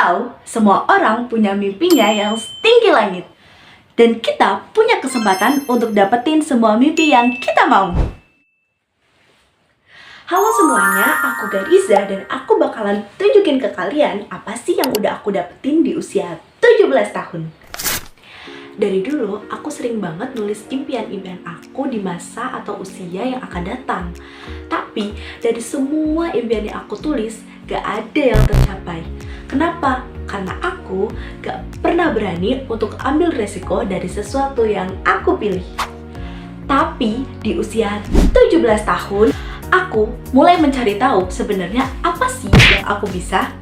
tahu, semua orang punya mimpinya yang setinggi langit. Dan kita punya kesempatan untuk dapetin semua mimpi yang kita mau. Halo semuanya, aku Gariza dan aku bakalan tunjukin ke kalian apa sih yang udah aku dapetin di usia 17 tahun. Dari dulu, aku sering banget nulis impian-impian aku di masa atau usia yang akan datang. Tapi, dari semua impian yang aku tulis, gak ada yang tercapai. Kenapa? Karena aku gak pernah berani untuk ambil resiko dari sesuatu yang aku pilih. Tapi, di usia 17 tahun, aku mulai mencari tahu sebenarnya apa sih yang aku bisa.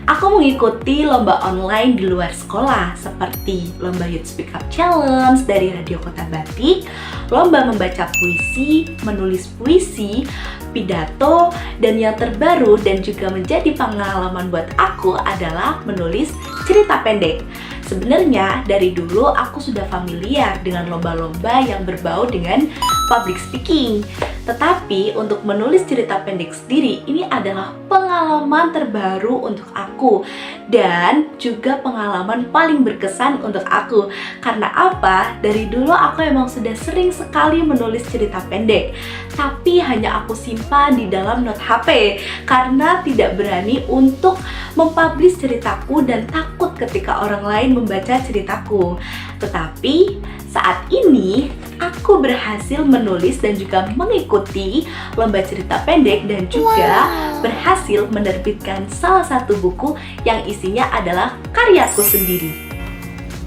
Aku mengikuti lomba online di luar sekolah seperti lomba Youth Speak Up Challenge dari Radio Kota Batik, lomba membaca puisi, menulis puisi, pidato, dan yang terbaru dan juga menjadi pengalaman buat aku adalah menulis cerita pendek. Sebenarnya dari dulu aku sudah familiar dengan lomba-lomba yang berbau dengan public speaking. Tetapi untuk menulis cerita pendek sendiri ini adalah pengalaman terbaru untuk aku dan juga pengalaman paling berkesan untuk aku. Karena apa? Dari dulu aku emang sudah sering sekali menulis cerita pendek, tapi hanya aku simpan di dalam note HP karena tidak berani untuk mempublish ceritaku dan takut ketika orang lain membaca ceritaku. Tetapi saat ini aku berhasil menulis dan juga mengikuti lomba cerita pendek dan juga berhasil menerbitkan salah satu buku yang isinya adalah karyaku sendiri.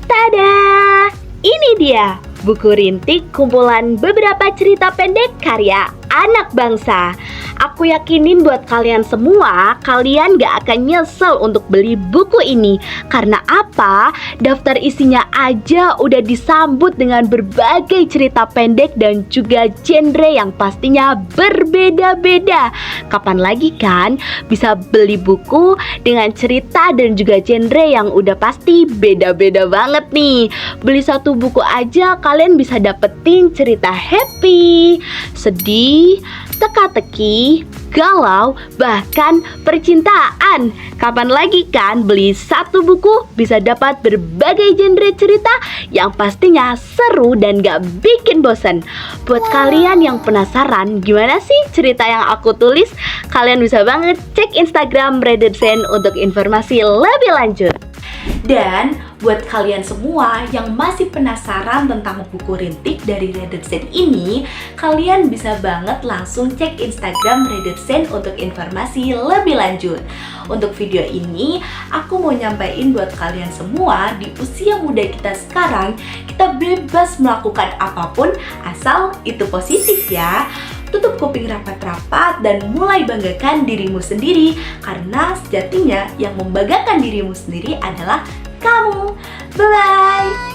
Tada! Ini dia buku rintik kumpulan beberapa cerita pendek karya anak bangsa. Aku yakinin buat kalian semua, kalian gak akan nyesel untuk beli buku ini. Karena apa? Daftar isinya aja udah disambut dengan berbagai cerita pendek dan juga genre yang pastinya berbeda-beda. Kapan lagi kan bisa beli buku dengan cerita dan juga genre yang udah pasti beda-beda banget nih. Beli satu buku aja kalian bisa dapetin cerita happy, sedih, teka-teki, galau, bahkan percintaan. Kapan lagi kan beli satu buku bisa dapat berbagai genre cerita yang pastinya seru dan gak bikin bosan. Buat kalian yang penasaran gimana sih cerita yang aku tulis, kalian bisa banget cek Instagram Readersen untuk informasi lebih lanjut. Dan buat kalian semua yang masih penasaran tentang buku rintik dari Readersen ini, kalian bisa banget langsung cek Instagram Readersen untuk informasi lebih lanjut. Untuk video ini, aku mau nyampaikan buat kalian semua, di usia muda kita sekarang, kita bebas melakukan apapun asal itu positif ya. Tutup kuping rapat-rapat dan mulai banggakan dirimu sendiri, karena sejatinya yang membanggakan dirimu sendiri adalah kamu. Bye-bye!